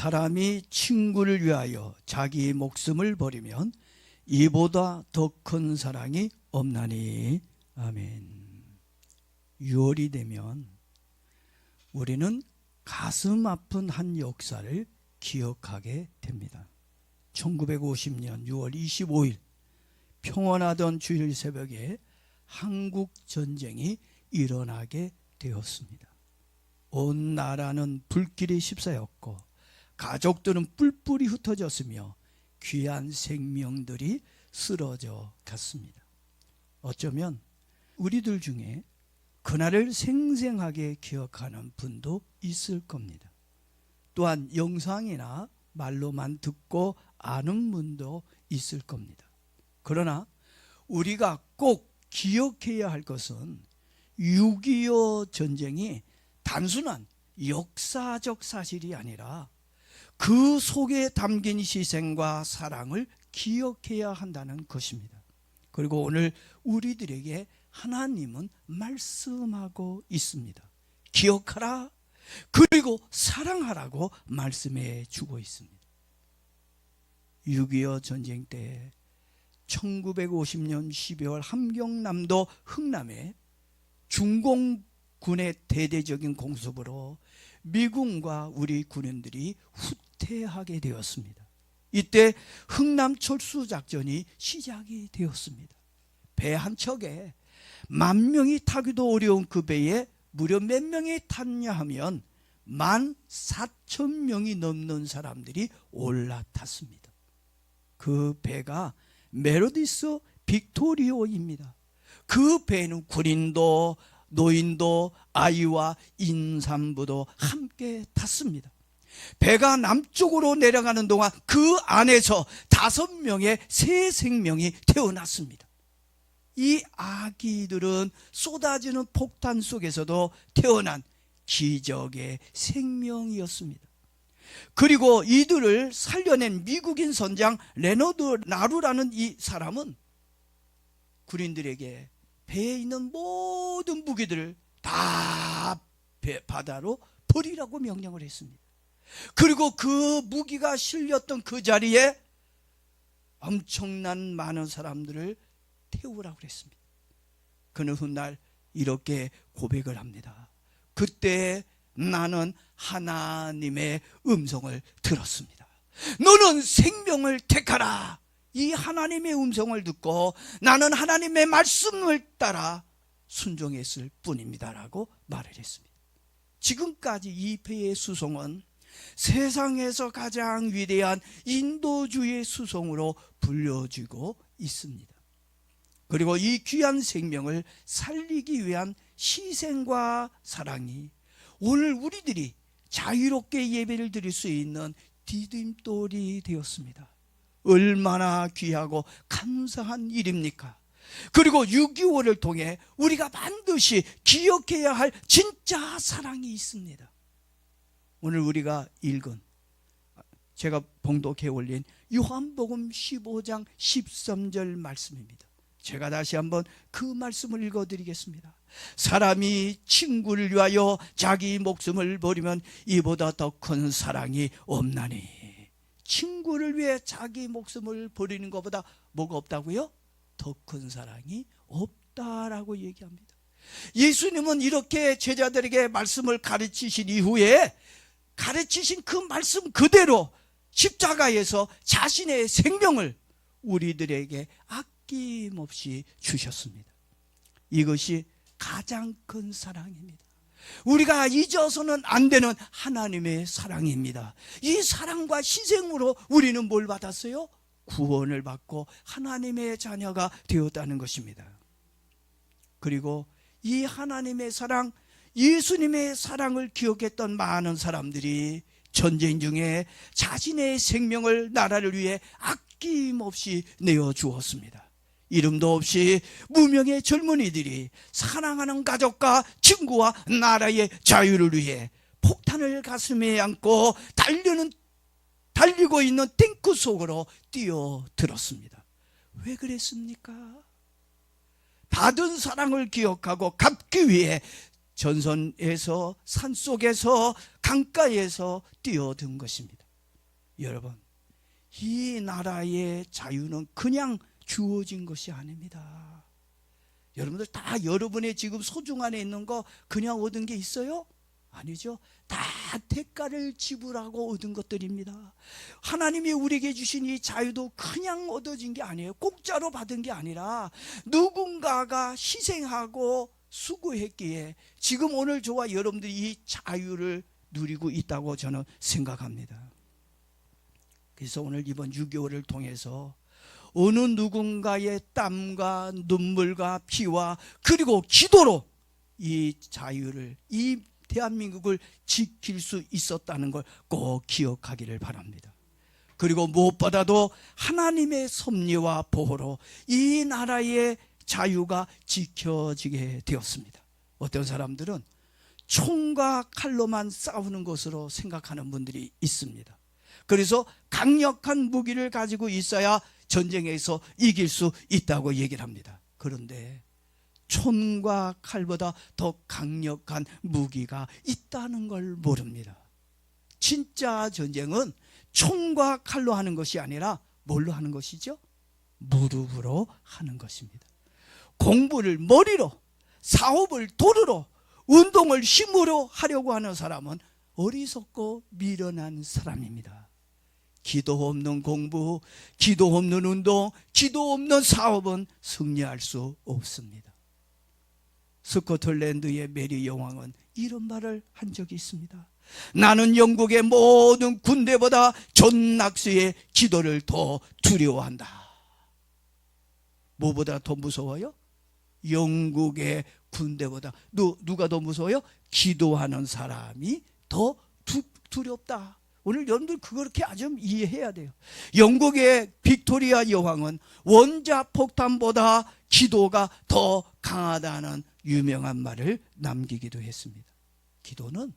사람이 친구를 위하여 자기 목숨을 버리면 이보다 더 큰 사랑이 없나니. 아멘. 6월이 되면 우리는 가슴 아픈 한 역사를 기억하게 됩니다. 1950년 6월 25일 평온하던 주일 새벽에 한국 전쟁이 일어나게 되었습니다. 온 나라는 불길에 휩싸였고 가족들은 뿔뿔이 흩어졌으며 귀한 생명들이 쓰러져 갔습니다. 어쩌면 우리들 중에 그날을 생생하게 기억하는 분도 있을 겁니다. 또한 영상이나 말로만 듣고 아는 분도 있을 겁니다. 그러나 우리가 꼭 기억해야 할 것은 6.25 전쟁이 단순한 역사적 사실이 아니라 그 속에 담긴 희생과 사랑을 기억해야 한다는 것입니다. 그리고 오늘 우리들에게 하나님은 말씀하고 있습니다. 기억하라, 그리고 사랑하라고 말씀해 주고 있습니다. 6.25 전쟁 때 1950년 12월 함경남도 흥남에 중공군의 대대적인 공습으로 미군과 우리 군인들이 후퇴하게 되었습니다. 이때 흥남 철수 작전이 시작이 되었습니다. 배 한 척에 10,000명이 타기도 어려운 그 배에 무려 몇 명이 탔냐 하면 14,000명이 넘는 사람들이 올라탔습니다. 그 배가 메로디스 빅토리오입니다. 그 배는 군인도 노인도 아이와 임산부도 함께 탔습니다. 배가 남쪽으로 내려가는 동안 그 안에서 5명의 새 생명이 태어났습니다. 이 아기들은 쏟아지는 폭탄 속에서도 태어난 기적의 생명이었습니다. 그리고 이들을 살려낸 미국인 선장 레너드 나루라는 이 사람은 군인들에게 배에 있는 모든 무기들을 다 바다로 버리라고 명령을 했습니다. 그리고 그 무기가 실렸던 그 자리에 엄청난 많은 사람들을 태우라고 그랬습니다. 그는 훗날 이렇게 고백을 합니다. 그때 나는 하나님의 음성을 들었습니다. 너는 생명을 택하라. 이 하나님의 음성을 듣고 나는 하나님의 말씀을 따라 순종했을 뿐입니다라고 말을 했습니다. 지금까지 이 배의 수송은 세상에서 가장 위대한 인도주의 수송으로 불려지고 있습니다. 그리고 이 귀한 생명을 살리기 위한 희생과 사랑이 오늘 우리들이 자유롭게 예배를 드릴 수 있는 디딤돌이 되었습니다. 얼마나 귀하고 감사한 일입니까? 그리고 6.25를 통해 우리가 반드시 기억해야 할 진짜 사랑이 있습니다. 오늘 우리가 읽은, 제가 봉독해 올린 요한복음 15장 13절 말씀입니다. 제가 다시 한번 그 말씀을 읽어드리겠습니다. 사람이 친구를 위하여 자기 목숨을 버리면 이보다 더 큰 사랑이 없나니. 친구를 위해 자기 목숨을 버리는 것보다 뭐가 없다고요? 더 큰 사랑이 없다라고 얘기합니다. 예수님은 이렇게 제자들에게 말씀을 가르치신 이후에 가르치신 그 말씀 그대로 십자가에서 자신의 생명을 우리들에게 아낌없이 주셨습니다. 이것이 가장 큰 사랑입니다. 우리가 잊어서는 안 되는 하나님의 사랑입니다. 이 사랑과 희생으로 우리는 뭘 받았어요? 구원을 받고 하나님의 자녀가 되었다는 것입니다. 그리고 이 하나님의 사랑, 예수님의 사랑을 기억했던 많은 사람들이 전쟁 중에 자신의 생명을 나라를 위해 아낌없이 내어주었습니다. 이름도 없이 무명의 젊은이들이 사랑하는 가족과 친구와 나라의 자유를 위해 폭탄을 가슴에 안고 달리고 있는 탱크 속으로 뛰어들었습니다. 왜 그랬습니까? 받은 사랑을 기억하고 갚기 위해 전선에서 산속에서 강가에서 뛰어든 것입니다. 여러분, 이 나라의 자유는 그냥 주어진 것이 아닙니다. 여러분들 다 여러분의 지금 소중 안에 있는 거 그냥 얻은 게 있어요? 아니죠. 다 대가를 지불하고 얻은 것들입니다. 하나님이 우리에게 주신 이 자유도 그냥 얻어진 게 아니에요. 공짜로 받은 게 아니라 누군가가 희생하고 수고했기에 지금 오늘 저와 여러분들이 이 자유를 누리고 있다고 저는 생각합니다. 그래서 오늘 이번 6.25를 통해서 어느 누군가의 땀과 눈물과 피와 그리고 기도로 이 자유를, 이 대한민국을 지킬 수 있었다는 걸 꼭 기억하기를 바랍니다. 그리고 무엇보다도 하나님의 섭리와 보호로 이 나라의 자유가 지켜지게 되었습니다. 어떤 사람들은 총과 칼로만 싸우는 것으로 생각하는 분들이 있습니다. 그래서 강력한 무기를 가지고 있어야 전쟁에서 이길 수 있다고 얘기를 합니다. 그런데 총과 칼보다 더 강력한 무기가 있다는 걸 모릅니다. 진짜 전쟁은 총과 칼로 하는 것이 아니라 뭘로 하는 것이죠? 무릎으로 하는 것입니다. 공부를 머리로, 사업을 도루로, 운동을 힘으로 하려고 하는 사람은 어리석고 미련한 사람입니다. 기도 없는 공부, 기도 없는 운동, 기도 없는 사업은 승리할 수 없습니다. 스코틀랜드의 메리 여왕은 이런 말을 한 적이 있습니다. 나는 영국의 모든 군대보다 존 낙스의 기도를 더 두려워한다. 뭐보다 더 무서워요? 영국의 군대보다 누가 더 무서워요? 기도하는 사람이 더 두렵다. 오늘 여러분들 그렇게 아주 이해해야 돼요. 영국의 빅토리아 여왕은 원자폭탄보다 기도가 더 강하다는 유명한 말을 남기기도 했습니다. 기도는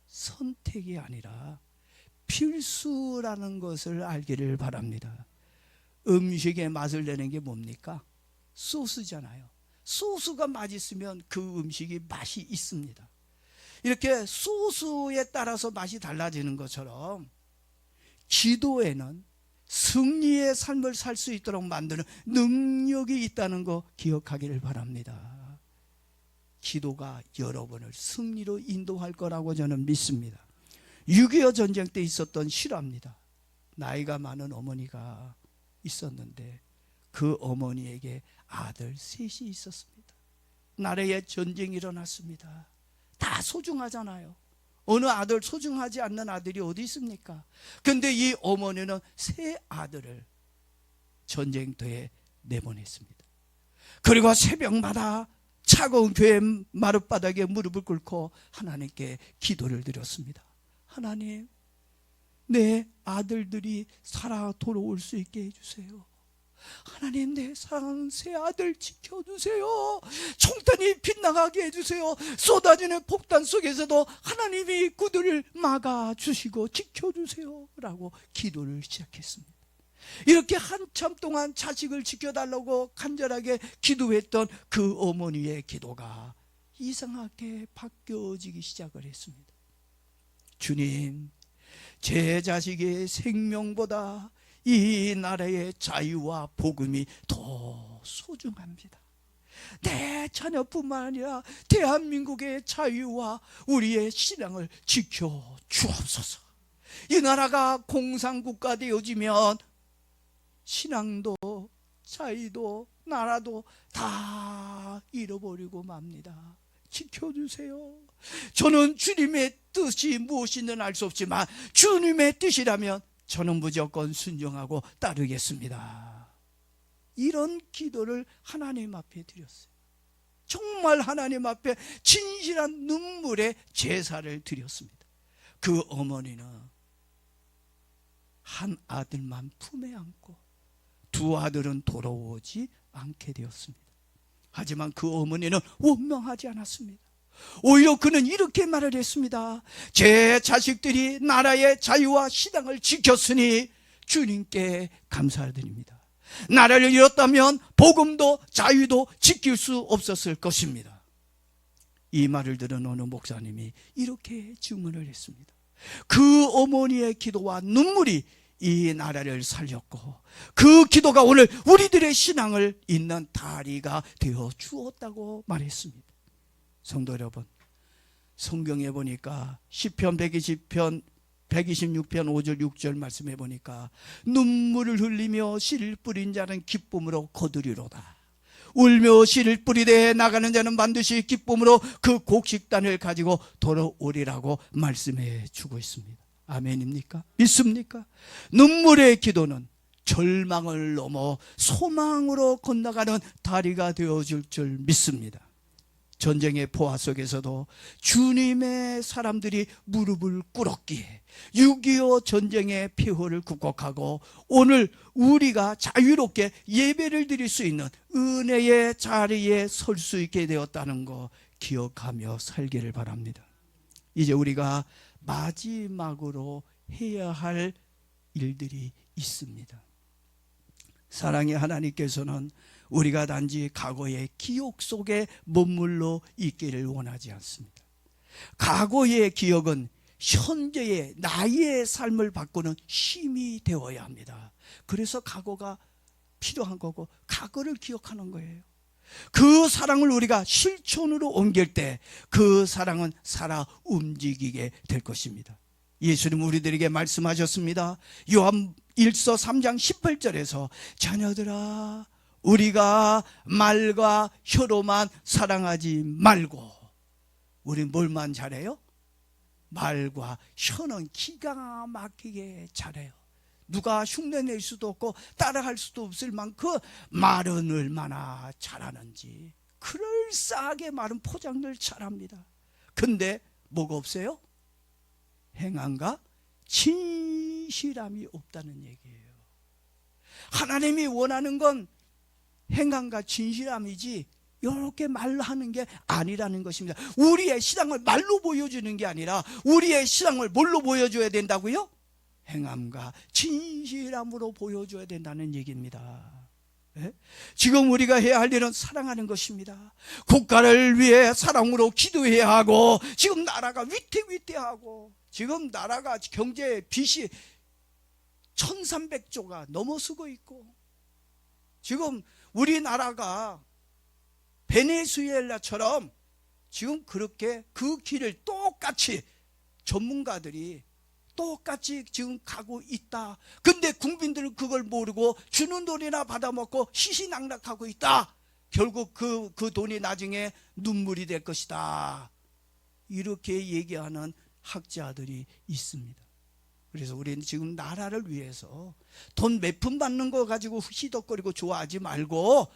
선택이 아니라 필수라는 것을 알기를 바랍니다. 음식의 맛을 내는 게 뭡니까? 소스잖아요. 소스가 맛있으면 그 음식이 맛이 있습니다. 이렇게 소스에 따라서 맛이 달라지는 것처럼 기도에는 승리의 삶을 살 수 있도록 만드는 능력이 있다는 거 기억하기를 바랍니다. 기도가 여러분을 승리로 인도할 거라고 저는 믿습니다. 6.25 전쟁 때 있었던 실화입니다. 나이가 많은 어머니가 있었는데 그 어머니에게 아들 셋이 있었습니다. 나라에 전쟁이 일어났습니다. 다 소중하잖아요. 어느 아들 소중하지 않는 아들이 어디 있습니까? 근데 이 어머니는 세 아들을 전쟁터에 내보냈습니다. 그리고 새벽마다 차가운 교회 마룻바닥에 무릎을 꿇고 하나님께 기도를 드렸습니다. 하나님, 내 아들들이 살아 돌아올 수 있게 해주세요. 하나님, 내 사랑하는 새 아들 지켜주세요. 총탄이 빗나가게 해주세요. 쏟아지는 폭탄 속에서도 하나님이 그들을 막아주시고 지켜주세요 라고 기도를 시작했습니다. 이렇게 한참 동안 자식을 지켜달라고 간절하게 기도했던 그 어머니의 기도가 이상하게 바뀌어지기 시작을 했습니다. 주님, 제 자식의 생명보다 이 나라의 자유와 복음이 더 소중합니다. 내 자녀뿐만 아니라 대한민국의 자유와 우리의 신앙을 지켜 주옵소서. 이 나라가 공산국가 되어지면 신앙도 자유도 나라도 다 잃어버리고 맙니다. 지켜주세요. 저는 주님의 뜻이 무엇인지는 알 수 없지만 주님의 뜻이라면 저는 무조건 순종하고 따르겠습니다. 이런 기도를 하나님 앞에 드렸어요. 정말 하나님 앞에 진실한 눈물의 제사를 드렸습니다. 그 어머니는 한 아들만 품에 안고 두 아들은 돌아오지 않게 되었습니다. 하지만 그 어머니는 원망하지 않았습니다. 오히려 그는 이렇게 말을 했습니다. 제 자식들이 나라의 자유와 신앙을 지켰으니 주님께 감사드립니다. 나라를 잃었다면 복음도 자유도 지킬 수 없었을 것입니다. 이 말을 들은 어느 목사님이 이렇게 증언을 했습니다. 그 어머니의 기도와 눈물이 이 나라를 살렸고 그 기도가 오늘 우리들의 신앙을 잇는 다리가 되어 주었다고 말했습니다. 성도 여러분, 성경에 보니까 시편 126편 5절 6절 말씀해 보니까 눈물을 흘리며 씨를 뿌린 자는 기쁨으로 거두리로다. 울며 씨를 뿌리되 나가는 자는 반드시 기쁨으로 그 곡식단을 가지고 돌아오리라고 말씀해 주고 있습니다. 아멘입니까? 믿습니까? 눈물의 기도는 절망을 넘어 소망으로 건너가는 다리가 되어줄 줄 믿습니다. 전쟁의 포화 속에서도 주님의 사람들이 무릎을 꿇었기에 6.25 전쟁의 피호를 극복하고 오늘 우리가 자유롭게 예배를 드릴 수 있는 은혜의 자리에 설 수 있게 되었다는 거 기억하며 살기를 바랍니다. 이제 우리가 마지막으로 해야 할 일들이 있습니다. 사랑의 하나님께서는 우리가 단지 과거의 기억 속에 머물러 있기를 원하지 않습니다. 과거의 기억은 현재의 나의 삶을 바꾸는 힘이 되어야 합니다. 그래서 과거가 필요한 거고 과거를 기억하는 거예요. 그 사랑을 우리가 실천으로 옮길 때 그 사랑은 살아 움직이게 될 것입니다. 예수님 우리들에게 말씀하셨습니다. 요한 1서 3장 18절에서 자녀들아 우리가 말과 혀로만 사랑하지 말고, 우리 뭘만 잘해요? 말과 혀는 기가 막히게 잘해요. 누가 흉내낼 수도 없고 따라할 수도 없을 만큼 말은 얼마나 잘하는지 그럴싸하게 말은 포장을 잘합니다. 근데 뭐가 없어요? 행함과 진실함이 없다는 얘기예요. 하나님이 원하는 건 행함과 진실함이지 이렇게 말로 하는 게 아니라는 것입니다. 우리의 신앙을 말로 보여주는 게 아니라 우리의 신앙을 뭘로 보여줘야 된다고요? 행함과 진실함으로 보여줘야 된다는 얘기입니다. 네? 지금 우리가 해야 할 일은 사랑하는 것입니다. 국가를 위해 사랑으로 기도해야 하고, 지금 나라가 위태위태하고, 지금 나라가 경제 빚이 1300조가 넘어서고 있고, 지금 우리나라가 베네수엘라처럼 지금 그렇게 그 길을 똑같이 전문가들이 똑같이 지금 가고 있다. 근데 국민들은 그걸 모르고 주는 돈이나 받아먹고 시시낙낙하고 있다. 결국 그 돈이 나중에 눈물이 될 것이다. 이렇게 얘기하는 학자들이 있습니다. 그래서 우리는 지금 나라를 위해서 돈 몇 푼 받는 거 가지고 희덕거리고 좋아하지 말고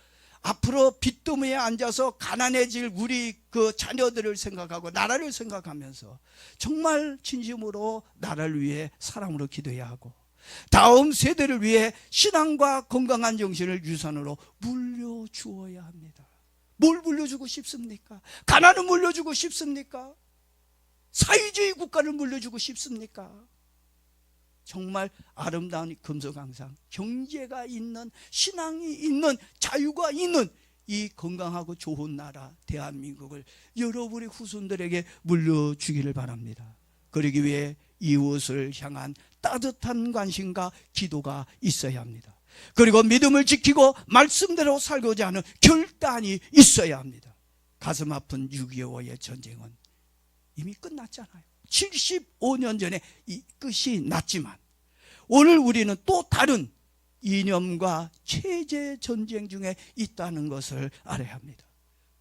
앞으로 빚더미에 앉아서 가난해질 우리 그 자녀들을 생각하고 나라를 생각하면서 정말 진심으로 나라를 위해 사랑으로 기도해야 하고, 다음 세대를 위해 신앙과 건강한 정신을 유산으로 물려주어야 합니다. 뭘 물려주고 싶습니까? 가난을 물려주고 싶습니까? 사회주의 국가를 물려주고 싶습니까? 정말 아름다운 금서강산, 경제가 있는, 신앙이 있는, 자유가 있는 이 건강하고 좋은 나라 대한민국을 여러분의 후손들에게 물려주기를 바랍니다. 그러기 위해 이웃을 향한 따뜻한 관심과 기도가 있어야 합니다. 그리고 믿음을 지키고 말씀대로 살고자 하는 결단이 있어야 합니다. 가슴 아픈 6.25의 전쟁은 이미 끝났잖아요. 75년 전에 이 끝이 났지만 오늘 우리는 또 다른 이념과 체제 전쟁 중에 있다는 것을 알아야 합니다.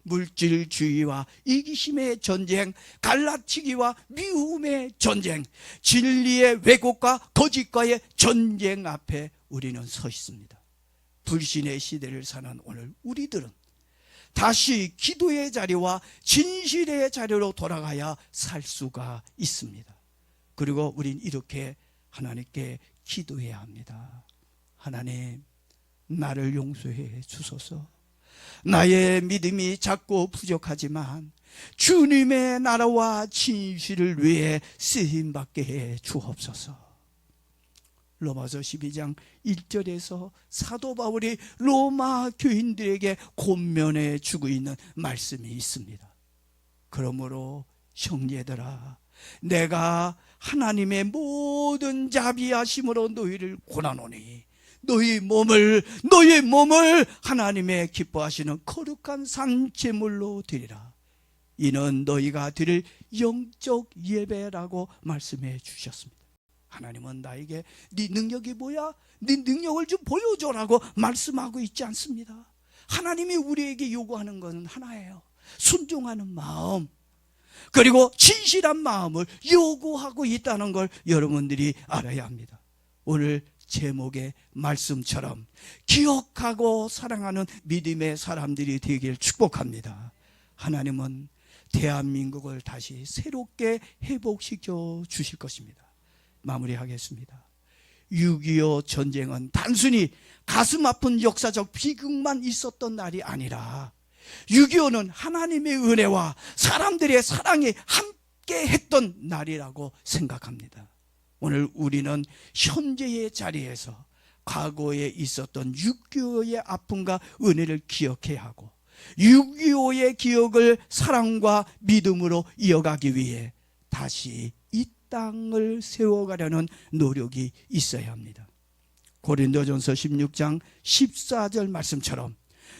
물질주의와 이기심의 전쟁, 갈라치기와 미움의 전쟁, 진리의 왜곡과 거짓과의 전쟁 앞에 우리는 서 있습니다. 불신의 시대를 사는 오늘 우리들은 다시 기도의 자리와 진실의 자리로 돌아가야 살 수가 있습니다. 그리고 우린 이렇게 하나님께 기도해야 합니다. 하나님, 나를 용서해 주소서. 나의 믿음이 작고 부족하지만 주님의 나라와 진실을 위해 쓰임받게 해 주옵소서. 로마서 12장 1절에서 사도 바울이 로마 교인들에게 권면해 주고 있는 말씀이 있습니다. 그러므로 형제들아, 내가 하나님의 모든 자비하심으로 너희를 고나노니 너희 몸을 하나님의 기뻐하시는 거룩한 산 제물로 드리라. 이는 너희가 드릴 영적 예배라고 말씀해 주셨습니다. 하나님은 나에게 네 능력이 뭐야? 네 능력을 좀 보여줘라고 말씀하고 있지 않습니다. 하나님이 우리에게 요구하는 것은 하나예요. 순종하는 마음, 그리고 진실한 마음을 요구하고 있다는 걸 여러분들이 알아야 합니다. 오늘 제목의 말씀처럼 기억하고 사랑하는 믿음의 사람들이 되길 축복합니다. 하나님은 대한민국을 다시 새롭게 회복시켜 주실 것입니다. 마무리하겠습니다. 6.25 전쟁은 단순히 가슴 아픈 역사적 비극만 있었던 날이 아니라 6.25는 하나님의 은혜와 사람들의 사랑이 함께 했던 날이라고 생각합니다. 오늘 우리는 현재의 자리에서 과거에 있었던 6.25의 아픔과 은혜를 기억해야 하고 6.25의 기억을 사랑과 믿음으로 이어가기 위해 다시 이 땅을 세워가려는 노력이 있어야 합니다. 고린도전서 16장 14절 말씀처럼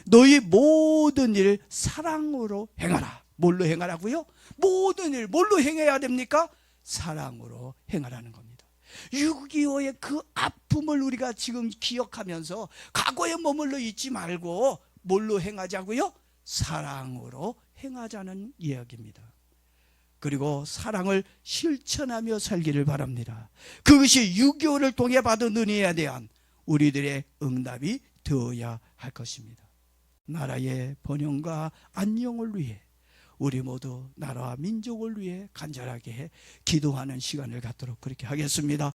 너희 모든 일 사랑으로 행하라. 뭘로 행하라고요? 모든 일 뭘로 행해야 됩니까? 사랑으로 행하라는 겁니다. 6.25의 그 아픔을 우리가 지금 기억하면서 과거에 머물러 있지 말고 뭘로 행하자고요? 사랑으로 행하자는 이야기입니다. 그리고 사랑을 실천하며 살기를 바랍니다. 그것이 6.25를 통해 받은 은혜에 대한 우리들의 응답이 되어야 할 것입니다. 나라의 번영과 안녕을 위해 우리 모두 나라와 민족을 위해 간절하게 기도하는 시간을 갖도록 그렇게 하겠습니다.